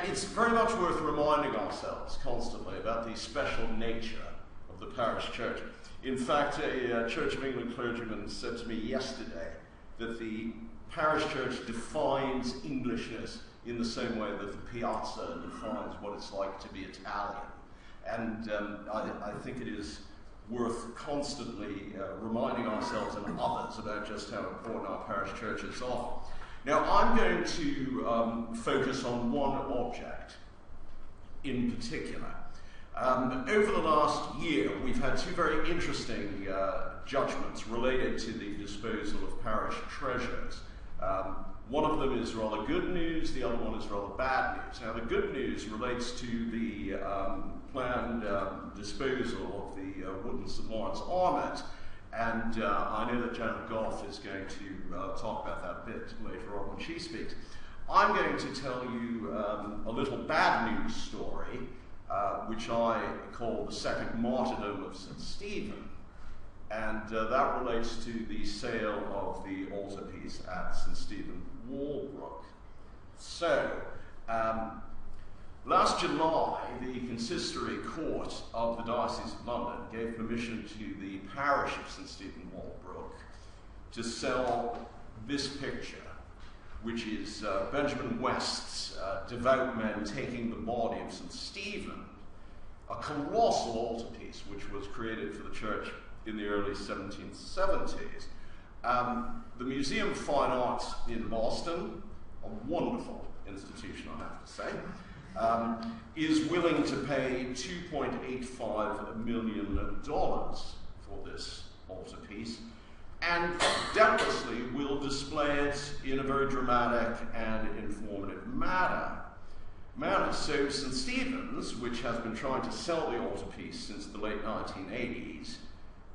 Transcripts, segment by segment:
it's very much worth reminding ourselves constantly about the special nature of the parish church. In fact, a Church of England clergyman said to me yesterday that the parish church defines Englishness in the same way that the piazza defines what it's like to be Italian. And I think it is worth constantly reminding ourselves and others about just how important our parish churches are. Now, I'm going to focus on one object in particular. Over the last year, we've had two very interesting judgments related to the disposal of parish treasures. One of them is rather good news, the other one is rather bad news. Now, the good news relates to the planned disposal of the wooden St. Lawrence Armament, and I know that Janet Goff is going to talk about that a bit later on when she speaks. I'm going to tell you a little bad news story, which I call the second martyrdom of St. Stephen. And that relates to the sale of the altarpiece at St. Stephen, Walbrook. So, last July, the Consistory Court of the Diocese of London gave permission to the parish of St. Stephen, Walbrook to sell this picture, which is Benjamin West's Devout Men Taking the Body of St. Stephen, a colossal altarpiece which was created for the church in the early 1770s. The Museum of Fine Arts in Boston, a wonderful institution, I have to say, is willing to pay $2.85 million for this altarpiece, and doubtlessly will display it in a very dramatic and informative manner. So St. Stephen's, which has been trying to sell the altarpiece since the late 1980s,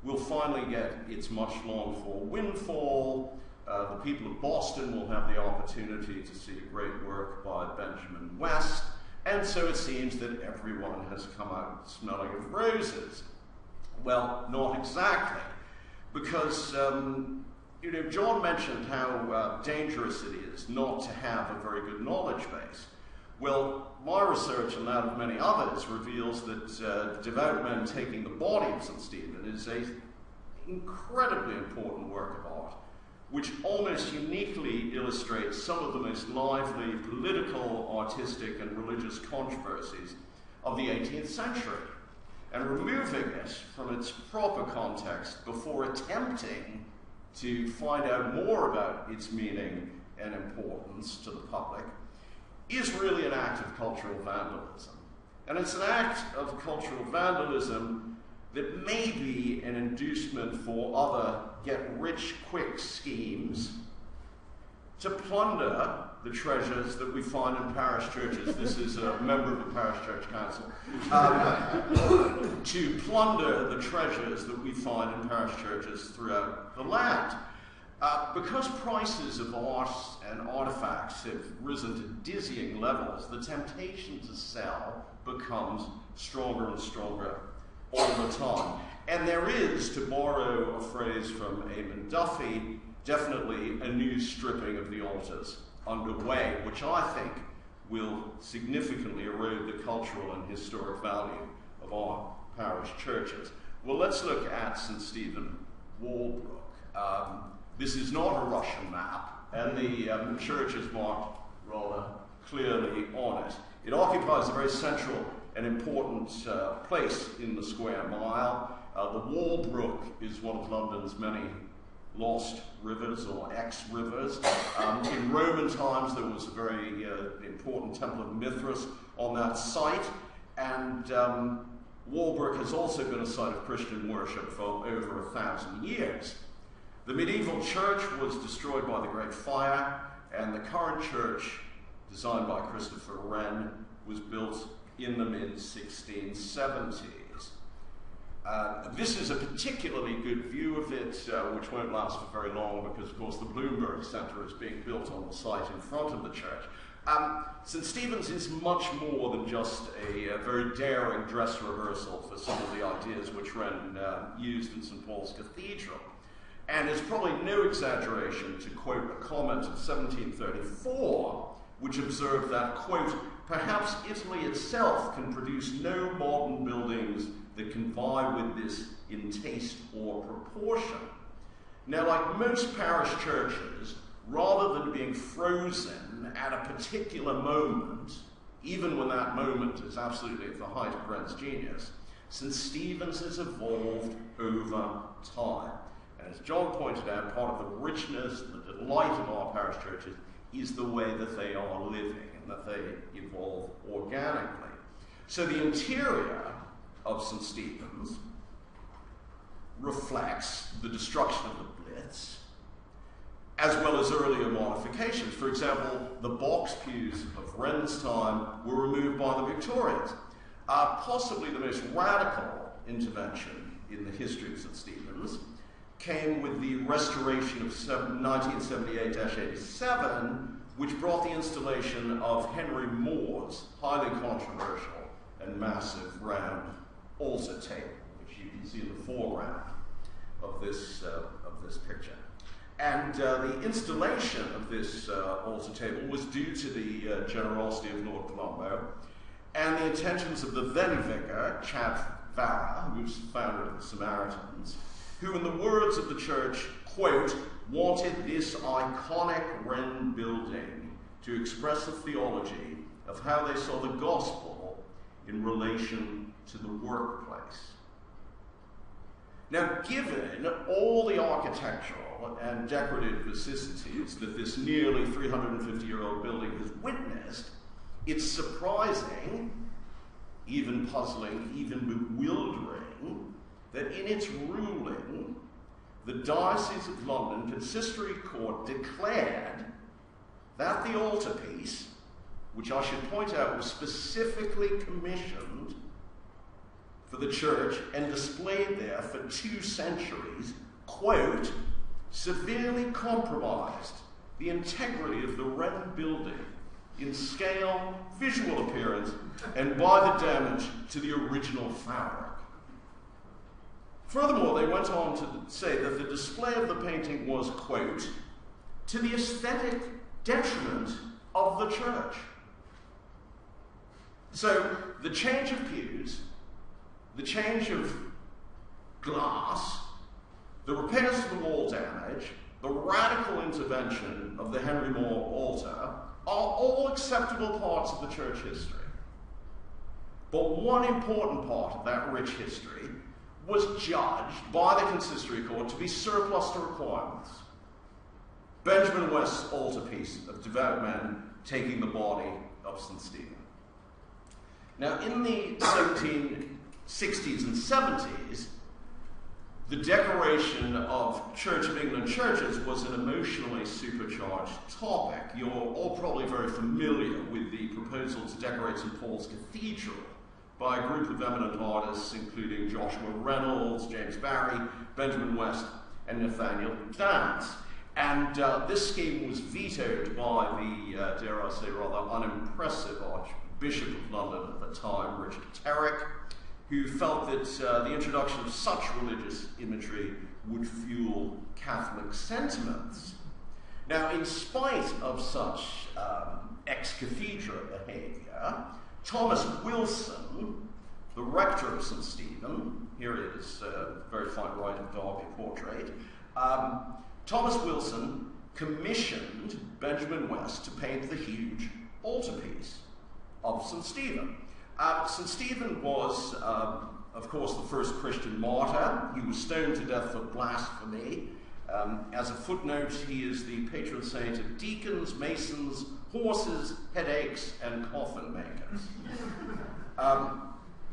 will finally get its much longed for windfall. The people of Boston will have the opportunity to see a great work by Benjamin West, and so it seems that everyone has come out smelling of roses. Well, not exactly, because John mentioned how dangerous it is not to have a very good knowledge base. Well, my research and that of many others reveals that Devout Men Taking the Body of St. Stephen is an incredibly important work of art, which almost uniquely illustrates some of the most lively political, artistic, and religious controversies of the 18th century, and removing it from its proper context before attempting to find out more about its meaning and importance to the public is really an act of cultural vandalism. And it's an act of cultural vandalism that may be an inducement for other get-rich-quick schemes to plunder the treasures that we find in parish churches. This is a member of the Parish Church Council. To plunder the treasures that we find in parish churches throughout the land. Because prices of art and artifacts have risen to dizzying levels, the temptation to sell becomes stronger and stronger all the time. And there is, to borrow a phrase from Eamon Duffy, definitely a new stripping of the altars underway, which I think will significantly erode the cultural and historic value of our parish churches. Well, let's look at St. Stephen, Walbrook. This is not a Russian map, and the church is marked rather clearly on it. It occupies a very central and important place in the square mile. The Walbrook is one of London's many lost rivers or ex-rivers. In Roman times, there was a very important temple of Mithras on that site, and Walbrook has also been a site of Christian worship for over 1,000 years. The medieval church was destroyed by the Great Fire, and the current church, designed by Christopher Wren, was built in the mid-1670s. This is a particularly good view of it, which won't last for very long because, of course, the Bloomberg Centre is being built on the site in front of the church. St. Stephen's is much more than just a very daring dress rehearsal for some of the ideas which Wren used in St. Paul's Cathedral. And it's probably no exaggeration to quote a comment of 1734, which observed that, quote, perhaps Italy itself can produce no modern buildings that can vie with this in taste or proportion. Now, like most parish churches, rather than being frozen at a particular moment, even when that moment is absolutely at the height of Wren's genius, St. Stephen's has evolved over time. And as John pointed out, part of the richness, the delight of our parish churches is the way that they are living and that they evolve organically. So the interior of St. Stephen's reflects the destruction of the Blitz, as well as earlier modifications. For example, the box pews of Wren's time were removed by the Victorians. Possibly the most radical intervention in the history of St. Stephen's came with the restoration of 1978-87, which brought the installation of Henry Moore's highly controversial and massive round altar table, which you can see in the foreground of this picture. And the installation of this altar table was due to the generosity of Lord Colombo and the intentions of the then vicar, Chad Vara, who's founder of the Samaritans, who, in the words of the church, quote, wanted this iconic Wren building to express a theology of how they saw the gospel in relation to the workplace. Now, given all the architectural and decorative vicissitudes that this nearly 350-year-old building has witnessed, it's surprising, even puzzling, even bewildering, that in its ruling, the Diocese of London Consistory Court declared that the altarpiece, which I should point out was specifically commissioned for the church and displayed there for 2 centuries, quote, severely compromised the integrity of the Wren building in scale, visual appearance, and by the damage to the original fabric. Furthermore, they went on to say that the display of the painting was, quote, to the aesthetic detriment of the church. So the change of pews, the change of glass, the repairs to the wall damage, the radical intervention of the Henry Moore altar are all acceptable parts of the church history. But one important part of that rich history was judged by the Consistory Court to be surplus to requirements. Benjamin West's altarpiece of devout men taking the body of St. Stephen. Now, in the 1760s and 70s, the decoration of Church of England churches was an emotionally supercharged topic. You're all probably very familiar with the proposal to decorate St. Paul's Cathedral by a group of eminent artists, including Joshua Reynolds, James Barry, Benjamin West, and Nathaniel Dance. And this scheme was vetoed by the, dare I say, rather unimpressive Archbishop of London at the time, Richard Terrick, who felt that the introduction of such religious imagery would fuel Catholic sentiments. Now, in spite of such ex cathedra behavior, Thomas Wilson, the rector of St. Stephen, here is a very fine Wright of Derby portrait, Thomas Wilson commissioned Benjamin West to paint the huge altarpiece of St. Stephen. St. Stephen was, of course, the first Christian martyr. He was stoned to death for blasphemy. As a footnote, he is the patron saint of deacons, masons, horses, headaches, and coffin makers.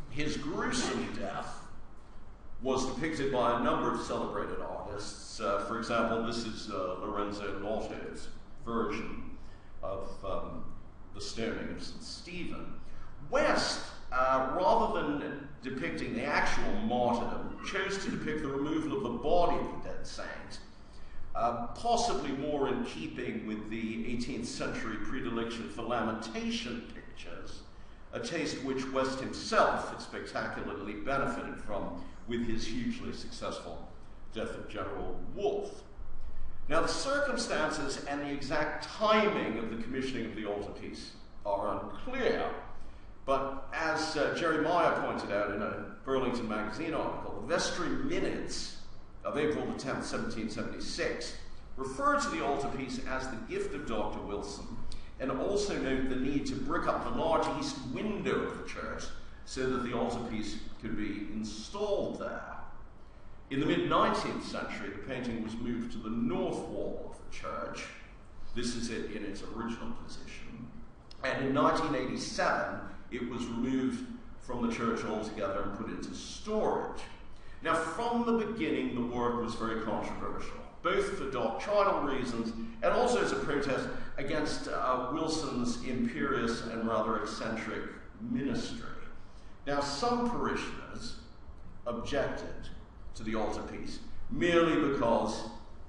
His gruesome death was depicted by a number of celebrated artists. For example, this is Lorenzo Lotto's version of the stoning of St. Stephen. West, rather than depicting the actual martyrdom, chose to depict the removal of the body of the dead saint, possibly more in keeping with the 18th century predilection for lamentation pictures, a taste which West himself had spectacularly benefited from with his hugely successful Death of General Wolfe. Now, the circumstances and the exact timing of the commissioning of the altarpiece are unclear. But as Jeremiah pointed out in a Burlington Magazine article, the vestry minutes of April the 10th, 1776, refer to the altarpiece as the gift of Dr. Wilson, and also note the need to brick up the large east window of the church so that the altarpiece could be installed there. In the mid-19th century, the painting was moved to the north wall of the church. This is it in its original position. And in 1987, it was removed from the church altogether and put into storage. Now, from the beginning, the work was very controversial, both for doctrinal reasons and also as a protest against Wilson's imperious and rather eccentric ministry. Now, some parishioners objected to the altarpiece merely because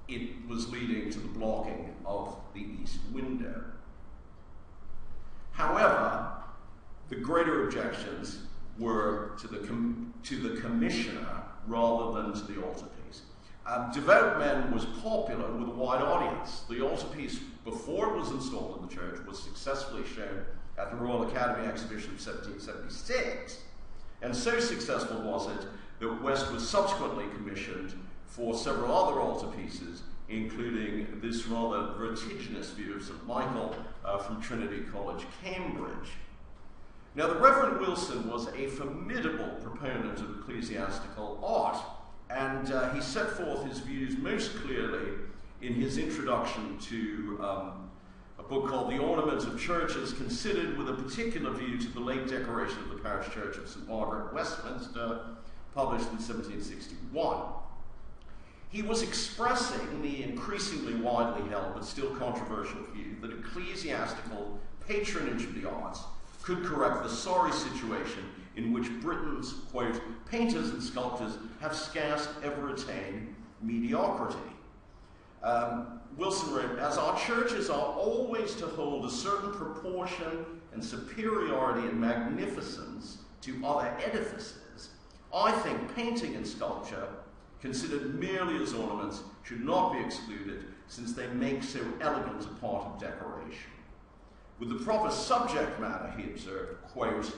it was leading to the blocking of the east window. However, the greater objections were to the commissioner rather than to the altarpiece. Devout Men was popular with a wide audience. The altarpiece, before it was installed in the church, was successfully shown at the Royal Academy Exhibition of 1776, and so successful was it that West was subsequently commissioned for several other altarpieces, including this rather vertiginous view of St. Michael from Trinity College, Cambridge. Now, the Reverend Wilson was a formidable proponent of ecclesiastical art, and he set forth his views most clearly in his introduction to a book called The Ornament of Churches, considered with a particular view to the late decoration of the parish church of St. Margaret, Westminster, published in 1761. He was expressing the increasingly widely held but still controversial view that ecclesiastical patronage of the arts could correct the sorry situation in which Britain's, quote, painters and sculptors have scarce ever attained mediocrity. Wilson wrote, as our churches are always to hold a certain proportion and superiority and magnificence to other edifices, I think painting and sculpture, considered merely as ornaments, should not be excluded, since they make so elegant a part of decoration. With the proper subject matter, he observed, quote,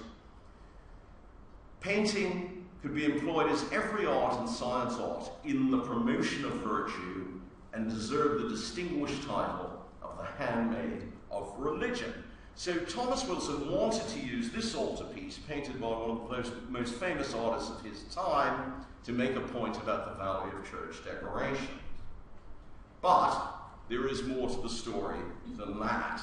painting could be employed as every art and science ought in the promotion of virtue, and deserve the distinguished title of the handmaid of religion. So Thomas Wilson wanted to use this altarpiece, painted by one of the most famous artists of his time, to make a point about the value of church decoration. But there is more to the story than that.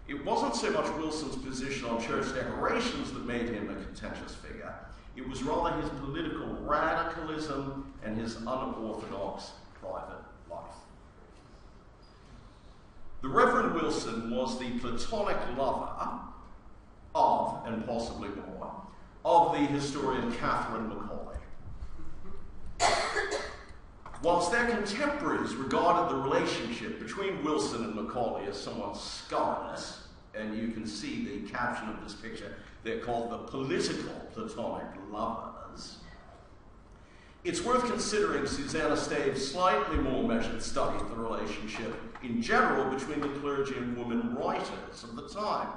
It wasn't so much Wilson's position on church decorations that made him a contentious figure. It was rather his political radicalism and his unorthodox private life. The Reverend Wilson was the platonic lover of, and possibly more, of the historian Catherine Macaulay. Whilst their contemporaries regarded the relationship between Wilson and Macaulay as somewhat scurrilous, and you can see the caption of this picture, they're called the political platonic lovers, it's worth considering Susanna Stave's slightly more measured study of the relationship in general between the clergy and women writers of the time.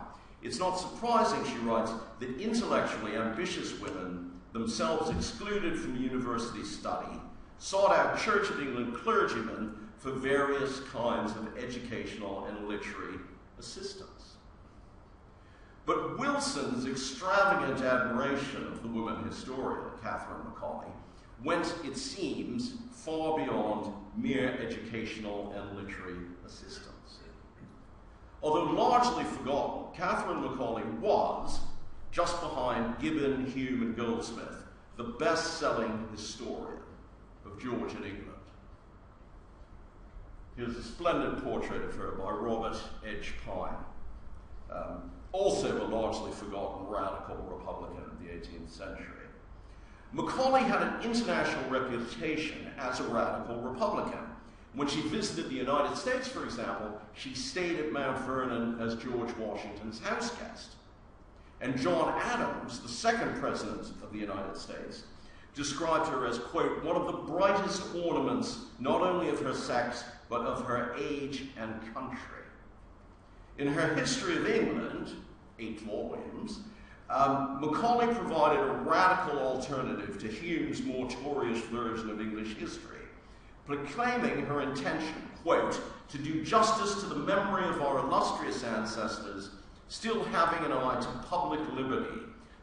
It's not surprising, she writes, that intellectually ambitious women, themselves excluded from university study, sought out Church of England clergymen for various kinds of educational and literary assistance. But Wilson's extravagant admiration of the woman historian, Catherine Macaulay, went, it seems, far beyond mere educational and literary assistance. Although largely forgotten, Catherine Macaulay was, just behind Gibbon, Hume, and Goldsmith, the best-selling historian of Georgian England. Here's a splendid portrait of her by Robert Edge Pine, also a largely forgotten radical Republican of the 18th century. Macaulay had an international reputation as a radical Republican. When she visited the United States, for example, she stayed at Mount Vernon as George Washington's house guest. And John Adams, the second president of the United States, described her as, quote, one of the brightest ornaments, not only of her sex, but of her age and country. In her History of England, 8 volumes, Macaulay provided a radical alternative to Hume's more Tory-ish version of English history, proclaiming her intention, quote, to do justice to the memory of our illustrious ancestors, still having an eye to public liberty,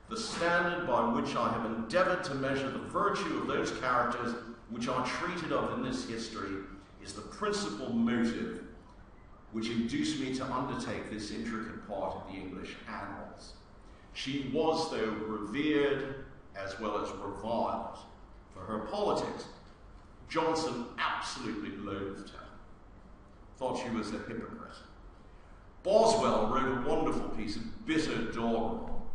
the standard by which I have endeavoured to measure the virtue of those characters which are treated of in this history, is the principal motive which induced me to undertake this intricate part of the English annals. She was, though, revered as well as reviled for her politics. Johnson absolutely loathed her, thought she was a hypocrite. Boswell wrote a wonderful piece of bitter doggerel.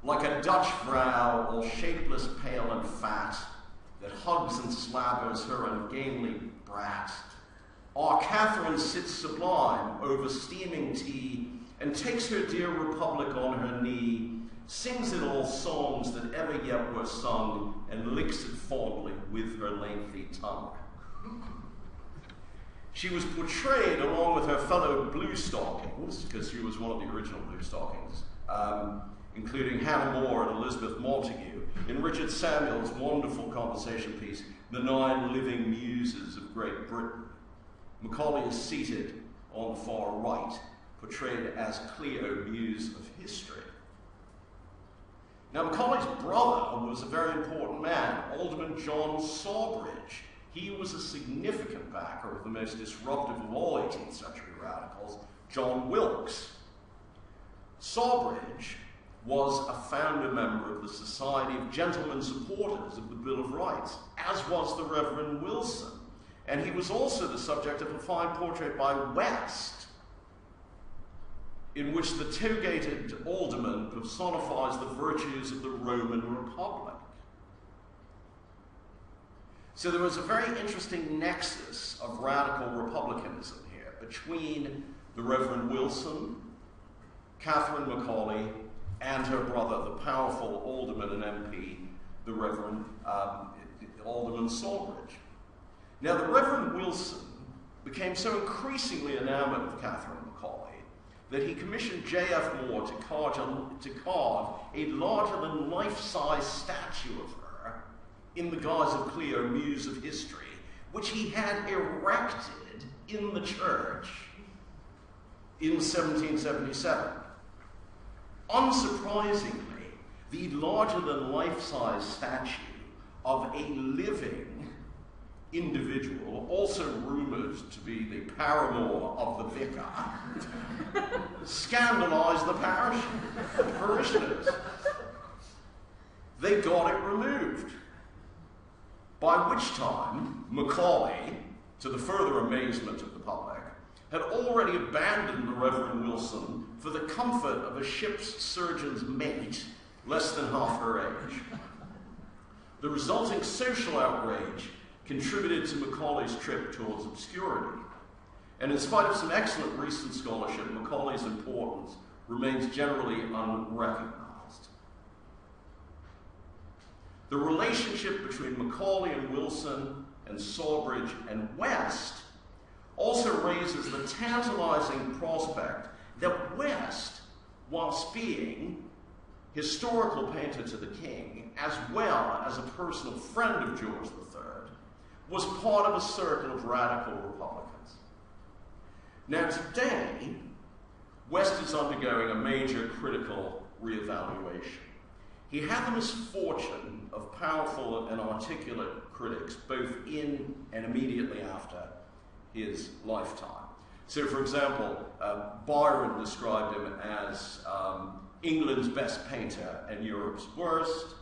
Like a Dutch vrow, all shapeless, pale and fat, that hugs and slavers her ungainly brat, our Catherine sits sublime over steaming tea, and takes her dear republic on her knee, sings it all songs that ever yet were sung, and licks it fondly with her lengthy tongue. She was portrayed along with her fellow Bluestockings, because she was one of the original Bluestockings, including Hannah More and Elizabeth Montagu, in Richard Samuel's wonderful conversation piece, The 9 Living Muses of Great Britain. Macaulay is seated on the far right, portrayed as Cleo, Muse of History. Now, Macaulay's brother was a very important man, Alderman John Sawbridge. He was a significant backer of the most disruptive of all 18th century radicals, John Wilkes. Sawbridge was a founder member of the Society of Gentlemen Supporters of the Bill of Rights, as was the Reverend Wilson. And he was also the subject of a fine portrait by West, in which the togated alderman personifies the virtues of the Roman Republic. So there was a very interesting nexus of radical republicanism here between the Reverend Wilson, Catherine Macaulay, and her brother, the powerful alderman and MP, the Reverend Alderman Sawbridge. Now, the Reverend Wilson became so increasingly enamored of Catherine Macaulay that he commissioned J.F. Moore to carve a larger-than-life-size statue of her in the guise of Cleo, Muse of History, which he had erected in the church in 1777. Unsurprisingly, the larger-than-life-size statue of a living individual, also rumored to be the paramour of the vicar, scandalized the parishioners. They got it removed. By which time, Macaulay, to the further amazement of the public, had already abandoned the Reverend Wilson for the comfort of a ship's surgeon's mate, less than half her age. The resulting social outrage contributed to Macaulay's trip towards obscurity. And in spite of some excellent recent scholarship, Macaulay's importance remains generally unrecognized. The relationship between Macaulay and Wilson and Sawbridge and West also raises the tantalizing prospect that West, whilst being historical painter to the king, as well as a personal friend of George III, was part of a circle of radical Republicans. Now today, West is undergoing a major critical reevaluation. He had the misfortune of powerful and articulate critics, both in and immediately after his lifetime. So, for example, Byron described him as England's best painter and Europe's worst,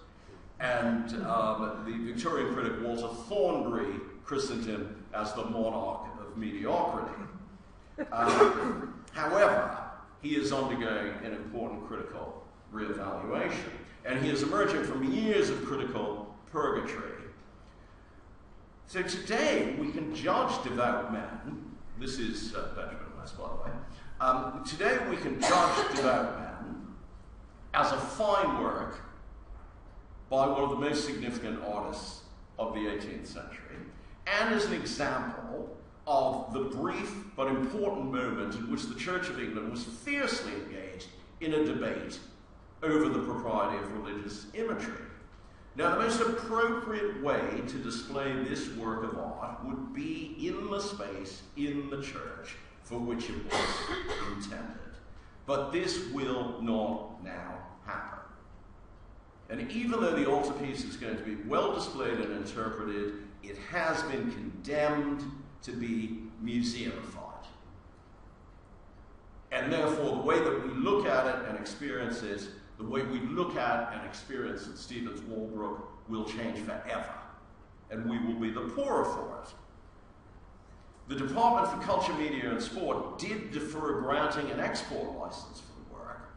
and the Victorian critic Walter Thornbury christened him as the monarch of mediocrity. However, he is undergoing an important critical reevaluation, and he is emerging from years of critical purgatory. So today we can judge devout men. This is Benjamin West, by the way. Today we can judge devout men as a fine work by one of the most significant artists of the 18th century, and as an example of the brief but important moment in which the Church of England was fiercely engaged in a debate over the propriety of religious imagery. Now, the most appropriate way to display this work of art would be in the space in the church for which it was intended. But this will not now happen. And even though the altarpiece is going to be well displayed and interpreted, it has been condemned to be museumified. And therefore, the way that we look at it and experience it, the way we look at and experience St. Stephen's Walbrook will change forever. And we will be the poorer for it. The Department for Culture, Media and Sport did defer granting an export license for the work,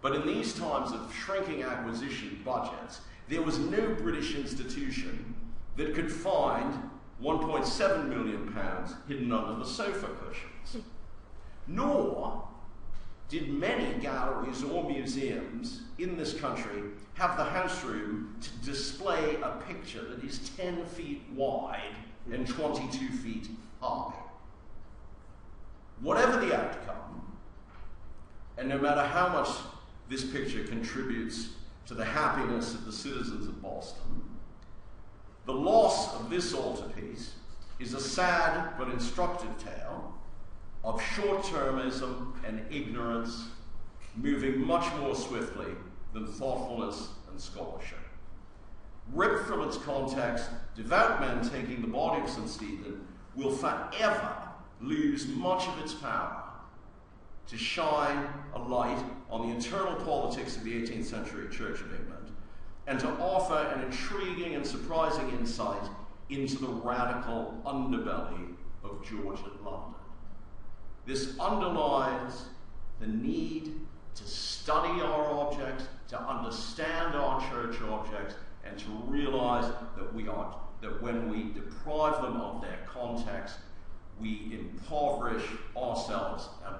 but in these times of shrinking acquisition budgets, there was no British institution that could find £1.7 million hidden under the sofa cushions. Nor did many galleries or museums in this country have the house room to display a picture that is 10 feet wide and 22 feet high. Whatever the outcome, and no matter how much this picture contributes to the happiness of the citizens of Boston, the loss of this altarpiece is a sad but instructive tale of short-termism and ignorance moving much more swiftly than thoughtfulness and scholarship. Ripped from its context, devout men taking the body of St. Stephen will forever lose much of its power to shine a light on the internal politics of the 18th century Church of England and to offer an intriguing and surprising insight into the radical underbelly of Georgian London. This underlines the need to study our objects, to understand our church objects, and to realize that when we deprive them of their context, we impoverish ourselves and